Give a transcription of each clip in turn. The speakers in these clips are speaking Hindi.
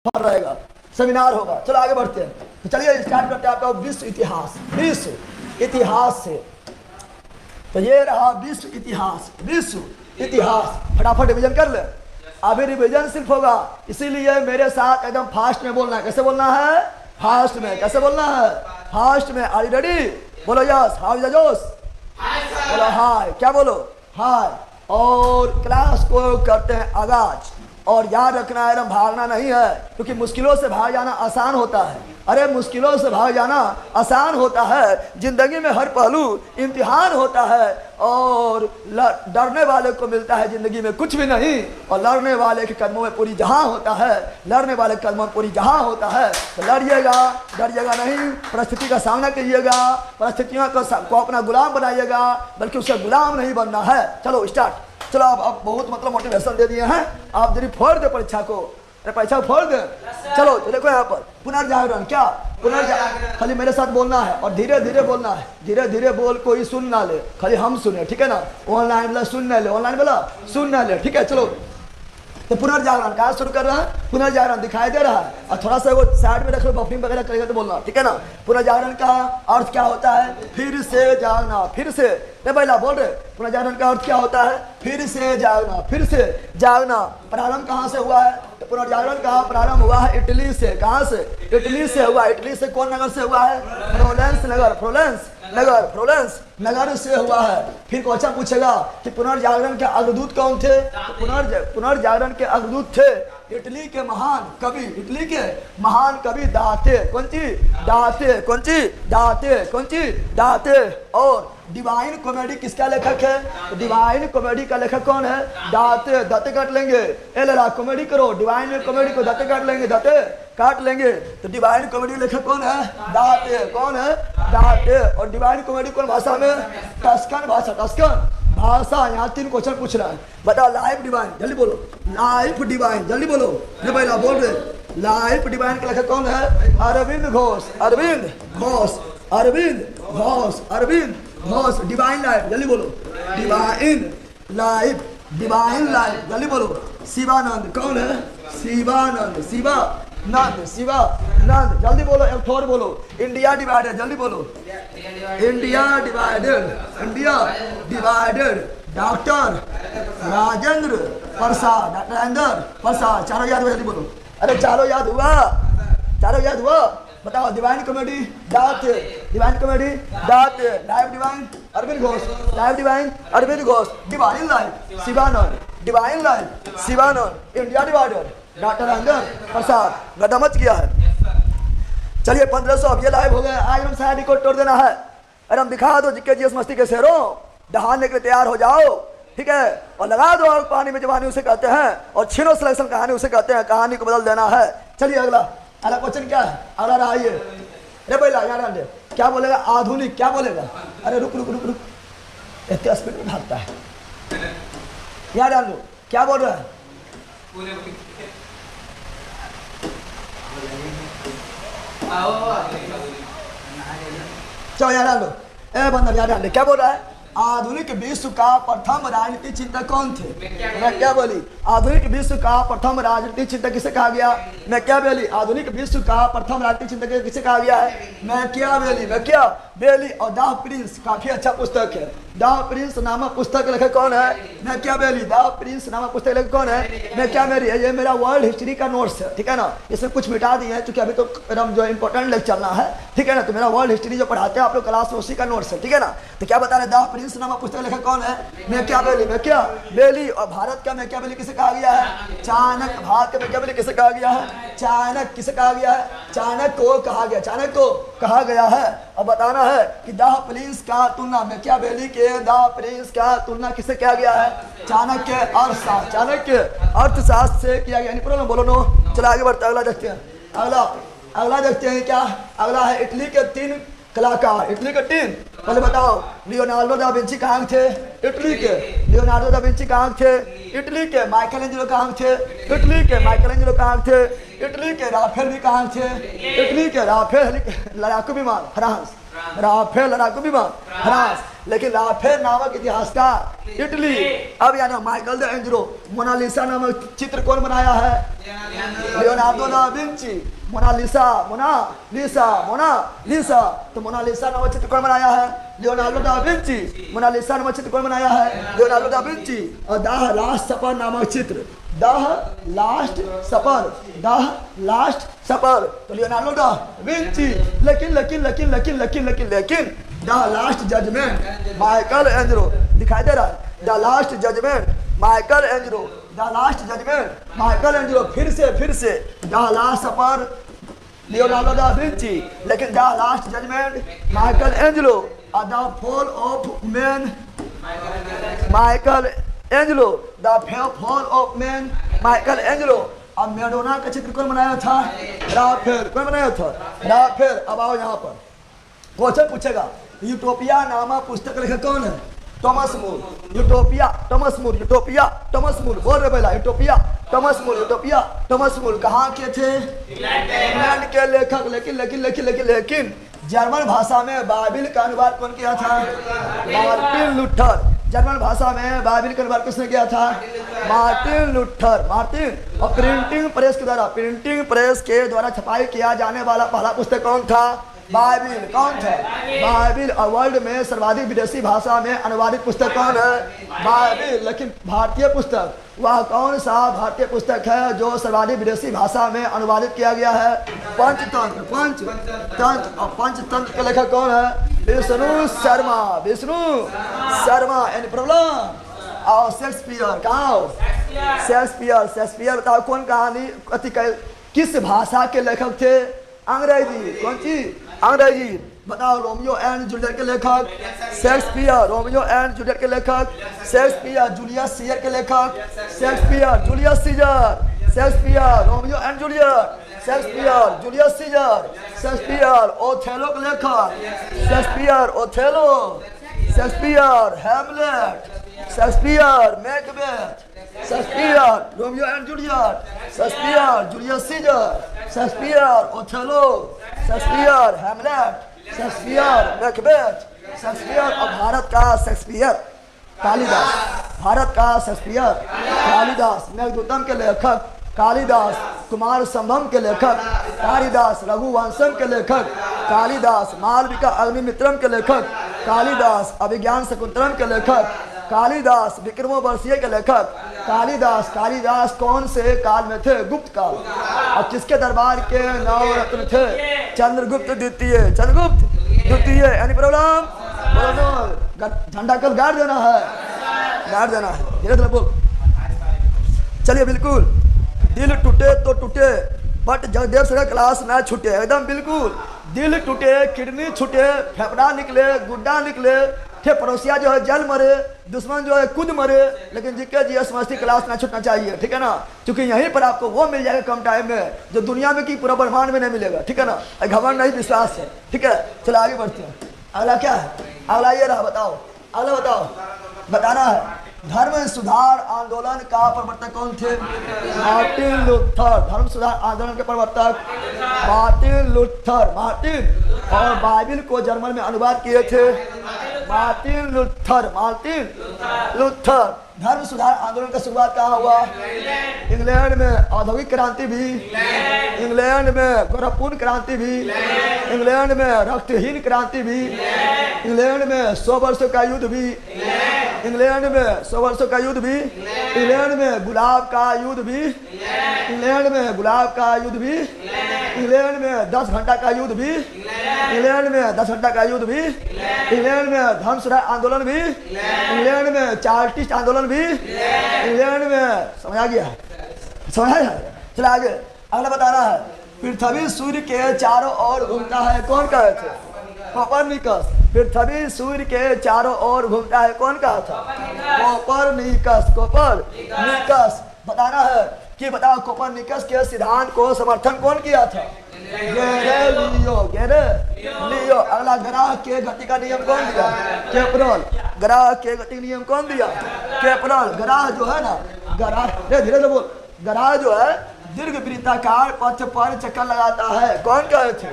रहेगा, सेमिनार होगा। चलो आगे बढ़ते हैं। तो चलिए स्टार्ट करते हैं आपका विश्व इतिहास। विश्व इतिहास से तो ये रहा विश्व इतिहास। विश्व इतिहास फटाफट रिवीजन कर ले। अभी रिवीजन सिर्फ होगा, इसीलिए मेरे साथ एकदम फास्ट में बोलना है। कैसे बोलना है? फास्ट में। कैसे बोलना है? फास्ट में। Are you ready? बोलो यस। हाउ इज द जोश? बोलो हाय। क्या बोलो? हाय। और क्लास को करते हैं आगाज। और याद रखना है, भागना नहीं है, क्योंकि मुश्किलों से भाग जाना आसान होता है। अरे मुश्किलों से भाग जाना आसान होता है। जिंदगी में हर पहलू इम्तिहान होता है, और डरने वाले को मिलता है जिंदगी में कुछ भी नहीं, और लड़ने वाले के कदमों में पूरी जहां होता है। लड़ने वाले के कदमों में पूरी जहां होता है। तो लड़िएगा, डरिएगा नहीं, परिस्थिति का सामना कीजिएगा, परिस्थितियों को अपना गुलाम बनाइएगा, बल्कि उसका गुलाम नहीं बनना है। चलो स्टार्ट। चलो अब बहुत मतलब मोटिवेशन दे दिए हैं, आप जरूर फोड़ दे परीक्षा को। अरे परीक्षा फोड़ दे। चलो तो देखो यहाँ पर पुनर्जागरण। क्या पुनर्जागरण? खाली मेरे साथ बोलना है और धीरे धीरे बोलना है। धीरे धीरे बोल, कोई सुन ना ले, खाली हम सुने, ठीक है ना? ऑनलाइन बोला सुन ना ले, ऑनलाइन बोला सुन ना ले, ठीक है? चलो तो पुनर्जागरण कहाँ शुरू कर रहा है? पुनर्जागरण दिखाई दे रहा है, और थोड़ा सा वो साइड में रख लो, बफरिंग वगैरह करेगा तो बोलना, ठीक है ना? पुनर्जागरण का अर्थ क्या होता है? फिर से जागना। फिर से पहला बोल रहे, पुनर्जागरण का अर्थ क्या होता है? फिर से जागना। फिर से जागना। प्रारंभ कहाँ से हुआ है? तो पुनर्जागरण का प्रारंभ हुआ है इटली से। कहाँ से? इटली से हुआ। इटली से कौन नगर से हुआ है? फ्लोरेंस नगर। फ्लोरेंस नगर। फ्लोरेंस नगर से हुआ है। फिर क्वेश्चन पूछेगा कि पुनर्जागरण के अग्रदूत कौन थे? तो पुनर्जागरण के अग्रदूत थे इटली के महान कवि। इटली के महान कवि दाते। कौन चीज? दाते। कौन चीज? दाते। कौन चीज? दाते। और डिवाइन कॉमेडी किसका लेखक है? तो डिवाइन कॉमेडी का लेखक कौन है? दाते। दाते काट लेंगे, कॉमेडी करो। डिवाइन कॉमेडी को दाते काट लेंगे, दाते काट लेंगे। तो डिवाइन कॉमेडी लेखक कौन है? दाते। कौन है? दाते। और डिवाइन कॉमेडी कौन भाषा में? टस्कन भाषा। टस्कन भाषा। यहाँ 3 क्वेश्चन पूछ रहा है, बताओ। लाइफ डिवाइन, जल्दी बोलो। लाइफ डिवाइन, जल्दी बोलो। नहीं पहला बोल रहे। लाइफ डिवाइन का लेखक कौन है? अरविंद घोष। अरविंद घोष। अरविंद घोष। अरविंद घोष। डिवाइन लाइफ, जल्दी बोलो। Divine life. डिवाइन लाइफ, जल्दी बोलो। शिवानंद। कौन है? शिवानंद। शिवानंद। शिवानंद, जल्दी बोलो। एक और बोलो। इंडिया डिवाइडेड, जल्दी बोलो। India divided. India divided. Doctor Rajendra Prasad. Doctor Rajendra Prasad. चारों याद हुआ, जल्दी बोलो। अरे चारों याद हुआ? चारों याद हुआ? बताओ। डिवाइन कॉमेडी दाते। डिवाइन कॉमेडी दाते। Life divine Arvind Ghosh. Life divine Arvind Ghosh. Divine life Shivanand. Divine life Shivanand. India divided doctor Rajendra Prasad. गड्ढा मच गया है। चलिए 1500 अब ये लाइव हो गया। आज हम शायद रिकॉर्ड तोड़ देना है। अरे हम दिखा दो जिक्के जीएस मस्ती के शेरों, दहाने के लिए तैयार हो जाओ, ठीक है? और लगा दो आग पानी में जवानी उसे कहते हैं, और छीनो सिलेक्शन कहानी उसे कहते हैं। कहानी को बदल देना है। चलिए अगला क्वेश्चन क्या है? अगला रहा ये। अरे पहला यार क्या बोलेगा? आधुनिक। क्या बोलेगा? अरे रुक रुक रुक रुक, इतने स्पीड में भागता है यार। डाल दो। क्या बोल रहा है? चलो यार डाल दो। ए बंदर यार डाल दे। क्या बोल रहा है? आधुनिक विश्व का प्रथम राजनीतिक चिंतक कौन थे? मैं क्या बोली? आधुनिक विश्व का प्रथम राजनीतिक चिंतक किसे कहा गया? मैं क्या बोली? आधुनिक विश्व का प्रथम राजनीतिक चिंतक किसे कहा गया है? मैं क्या बोली? मैं क्या बोली? और द प्रिंस काफी अच्छा पुस्तक है। द प्रिंस नामक पुस्तक लेखक कौन है? मैं क्या बोली? द प्रिंस नामक पुस्तक लेखक कौन है? मैं क्या मेरी? ये मेरा वर्ल्ड हिस्ट्री का नोट्स है, ठीक है ना? इसमें कुछ मिटा दिए हैं क्योंकि अभी तो एकदम जो इंपॉर्टेंट लेक्चर चलना है, ठीक है ना? तो मेरा वर्ल्ड हिस्ट्री जो पढ़ाते हैं आप लोग क्लास में, उसी का नोट्स है, ठीक है ना? तो क्या बता रहे? द प्रिंस नामक पुस्तक लेखक कौन है? मैं क्या बोली? मैं क्या बोली? और भारत का मैं क्या बोली किसे कहा गया है? चाणक्य। भारत का मैं क्या बोली किसे कहा गया है? चाणक्य। किसे कहा गया है? चाणक्य को कहा गया। चाणक्य को कहा गया है। अब बताना है कि द प्रिंस का तुलना में क्या बोली के द प्रिंस का तुलना किसे किया गया है? चाणक्य अर्थशास्त्र। चाणक्य अर्थशास्त्र से किया गया। प्रॉब्लम बोलो नो। चलो आगे बढ़ते हैं। अगला देखते हैं। अगला देखते हैं क्या? अगला है इटली के 3 कलाकार। इटली के 3 पहले बताओ, लियोनार्डो दा विंची कहाँ थे? इटली के। लियोनार्डो दा विंची कहाँ थे? इटली के। माइकल एंजेलो कहाँ थे? इटली के। माइकल एंजेलो कहाँ थे? इटली के। राफेल भी कहाँ थे? इटली के। राफेल लड़ाकू विमान फ्रांस। राफेल लड़ाकू विमान फ्रांस। लेकिन राफेल नामक इतिहासकार इटली। अब यानी माइकल एंजेलो। मोनालिसा नामक चित्र कौन बनाया है? Leonardo da Vinci. Mona Lisa, Mona Lisa, Mona Lisa. तो मोनालिसा नामक चित्र कौन बनाया है? Leonardo da Vinci. मोनालिसा नामक चित्र कौन बनाया है? Leonardo da Vinci. और द लास्ट सपर नामक चित्र, the last supper, the last supper, तो लियोनार्डो दा विंची। लेकिन लेकिन लेकिन लेकिन लेकिन लेकिन लेकिन the last judgment Michelangelo. दिखाई दे रहा है? The last judgment Michelangelo. The last judgment Michelangelo. फिर से the last supper Leonardo da Vinci. लेकिन the last judgment Michelangelo. The fall of man Michelangelo. The fall of man Michelangelo. अब मैडोना का चित्र कौन बनाया था? राफेल। कौन बनाया था? राफेल। अब आओ यहाँ पर क्वेश्चन पूछेगा, यूटोपिया नामक पुस्तक लेखक कौन है? थॉमस मूर। यूटोपिया थॉमस मूर। यूटोपिया थॉमस मूर। बोल रहे पहला, यूटोपिया थॉमस मूर। यूटोपिया थॉमस मूर कहाँ के थे? इंग्लैंड के लेखक। लेकिन लेकिन लेकिन लेकिन लेकिन जर्मन भाषा में बाइबिल का अनुवाद कौन किया था? Martin Luther. जर्मन भाषा में बाइबिल का अनुवाद किसने किया था? Martin Luther. मार्टिन। और प्रिंटिंग प्रेस के द्वारा छपाई किया जाने वाला पहला पुस्तक कौन था? बाइबिल। कौन था? बाइबिल। और वर्ल्ड में सर्वाधिक विदेशी भाषा में अनुवादित पुस्तक कौन है? बाइबिल। लेकिन भारतीय पुस्तक, वह कौन सा भारतीय पुस्तक है जो सर्वाधिक विदेशी भाषा में अनुवादित किया गया है? पंचतंत्र। पंचतंत्र। और पंचतंत्र के लेखक कौन है? विष्णु शर्मा। विष्णु शर्मा। Any problem? और शेक्सपियर। कहाँ? शेक्सपियर बताओ कौन कहानी किस भाषा के लेखक थे? अंग्रेजी। कौन सी? अंग्रेजी। बताओ, रोमियो एंड जूलियट के लेखक शेक्सपियर। रोमियो एंड जूलियट के लेखक शेक्सपियर। जूलियस सीजर के लेखक Shakespeare. Julius Caesar. Shakespeare. Romeo and Juliet Shakespeare. Julius Caesar. Shakespeare. Othello के लेखक Shakespeare. Othello. Shakespeare. Hamlet. Shakespeare. Macbeth. Shakespeare. Romeo and Juliet Shakespeare. Julius Caesar. Shakespeare. Othello. Shakespeare. Hamlet. Shakespeare. Macbeth. Shakespeare. और भारत का शेक्सपियर कालिदास। भारत का शेक्सपियर कालिदास। मेघदूतम के लेखक कालिदास। कुमार संभव के लेखक कालिदास। रघुवंशम के लेखक कालिदास। मालविका अग्निमित्रम के लेखक कालिदास। अभिज्ञान शकुंतलम के लेखक कालिदास। विक्रमोर्वशीय के लेखक कालिदास। कालिदास कौन से काल में थे? गुप्त काल। और किसके दरबार के 9 रत्न थे? चंद्रगुप्त द्वितीय। चंद्रगुप्त द्वितीय। Any problem? झंडा कल गाड़ देना है, गाड़ देना है। धीरे धीरे बोल। चलिए बिल्कुल। दिल टूटे तो टूटे बट जगदेव सर क्लास ना छूटे। एकदम बिल्कुल। दिल टूटे, किडनी छूटे, फेफड़ा निकले, गुड्डा निकले, थे पड़ोसिया जो है जल मरे, दुश्मन जो है खुद मरे, लेकिन जिसके जीएस मस्ती क्लास ना छूटना चाहिए। ठीक है ना? क्योंकि यहीं पर आपको वो मिल जाएगा कम टाइम में जो दुनिया में की पूरा ब्रह्मांड में नहीं मिलेगा। ठीक है ना? घमंड नहीं, विश्वास है। ठीक है, चलो आगे बढ़ते हैं। अगला क्या है? अगला ये रहा। बताओ अगला बताओ। बताना है धर्म सुधार आंदोलन का प्रवर्तक कौन थे? Martin Luther. धर्म सुधार आंदोलन के प्रवर्तक मार्टिन लूथर। मार्टिन। और बाइबिल को जर्मन में अनुवाद किए थे मार्टिन लूथर। Martin Luther. धर्म सुधार आंदोलन का शुरुआत कहाँ हुआ? इंग्लैंड में। औद्योगिक क्रांति भी इंग्लैंड में। गोरखपुर क्रांति भी इंग्लैंड में। रक्तहीन क्रांति भी इंग्लैंड में। 100 वर्षों का युद्ध भी इंग्लैंड में। 100 वर्षों का युद्ध भी इंग्लैंड में। गुलाब का युद्ध भी इंग्लैंड में। गुलाब का युद्ध भी इंग्लैंड में। 10 घंटा का युद्ध भी इंग्लैंड में। 10 घंटा का युद्ध भी इंग्लैंड में। धर्म सुधार आंदोलन भी इंग्लैंड में। चार्टिस्ट आंदोलन भी इंग्लैंड में। समझ आ गया? समझ आया? चलो आगे। अगला बताना है पृथ्वी सूर्य के चारों ओर घूमता है। कौन कहे थे? कोपरनिकस। पृथ्वी सूर्य के चारों ओर घूमता है। कौन कहा था? कोपरनिकस। कोपरनिकस। बताना है कि बताओ कोपरनिकस के सिद्धांत को समर्थन कौन किया था? गैलीलियो। अगला, ग्रह के गति का नियम कौन दिया? केपरल। ग्रह के गति नियम कौन दिया? केपरल। ग्रह जो है ना, ग्रह धीरे से बोल, ग्रह जो है दीर्घ वृत्ताकार पथ पर चक्कर लगाता है। कौन कहे थे?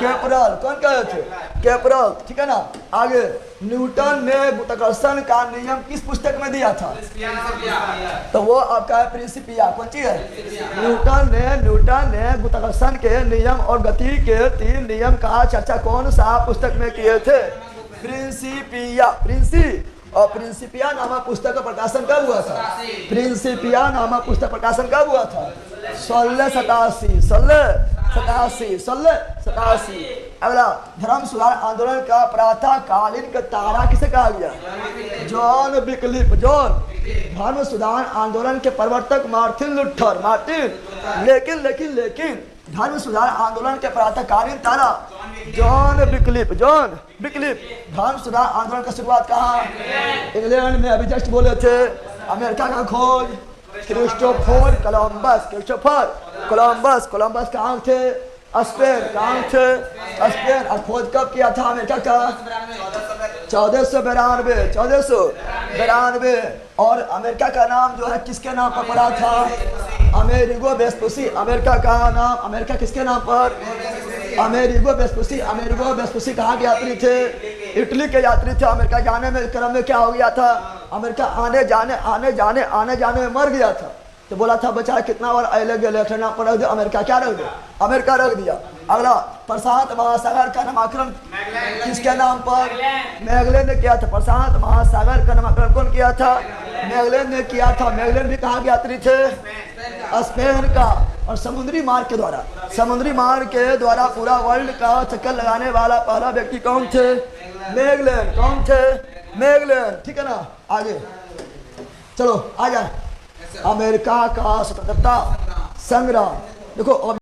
केपरल। कौन कहे थे? केपरल। ठीक है ना। आगे, न्यूटन ने गुरुत्वाकर्षण का नियम किस पुस्तक में दिया था? तो वो आपका है प्रिंसिपिया। कौन सी है? न्यूटन ने गुरुत्वाकर्षण के नियम और गति के 3 नियम का चर्चा कौन सा पुस्तक में किए थे? प्रिंसिपिया। और प्रिंसिपिया नामक पुस्तक का प्रकाशन कब हुआ था? प्रिंसिपिया नामक पुस्तक प्रकाशन कब हुआ था? 1687। अगला, धर्म सुधार आंदोलन का प्रातःकालीन का तारा किसे कहा गया? John Wycliffe. धर्म सुधार आंदोलन के प्रवर्तक मार्टिन लूथर। लेकिन धर्म सुधार आंदोलन के प्रातःकालीन तारा जॉन विक्लिफ। धर्म सुधार आंदोलन की शुरुआत कहाँ? इंग्लैंड में। अभी जस्ट बोले थे। अमेरिका का खोज क्रिस्टोफर कोलंबस कहाँ थे? स्पेन। और खोज कब किया था अमेरिका का? 1492। और अमेरिका का नाम जो है किसके नाम पर पड़ा था? Amerigo Vespucci. अमेरिका का नाम, अमेरिका किसके नाम पर? अमेरिगो वेस्पुसी कहाँ के यात्री थे? इटली के यात्री थे। अमेरिका जाने में क्रम में क्या हो गया था? अमेरिका आने जाने में मर गया था। तो बोला था बचा कितना बार अलग नाम पर रख दिया, अमेरिका क्या रख दिया? अमेरिका रख दिया। अगला, प्रशांत महासागर का नामकरण किसके नाम पर? मैगलेन ने किया था। प्रशांत महासागर का नामकरण कौन किया था? मैगलेन ने किया था। मैगलेन भी कहाँ के यात्री थे? स्पेन का। और समुद्री मार्ग के द्वारा पूरा वर्ल्ड का चक्कर लगाने वाला पहला व्यक्ति कौन थे? मैगलेन। ठीक है ना। आगे चलो, आ जाए। अमेरिका का स्वतंत्रता संग्राम देखो।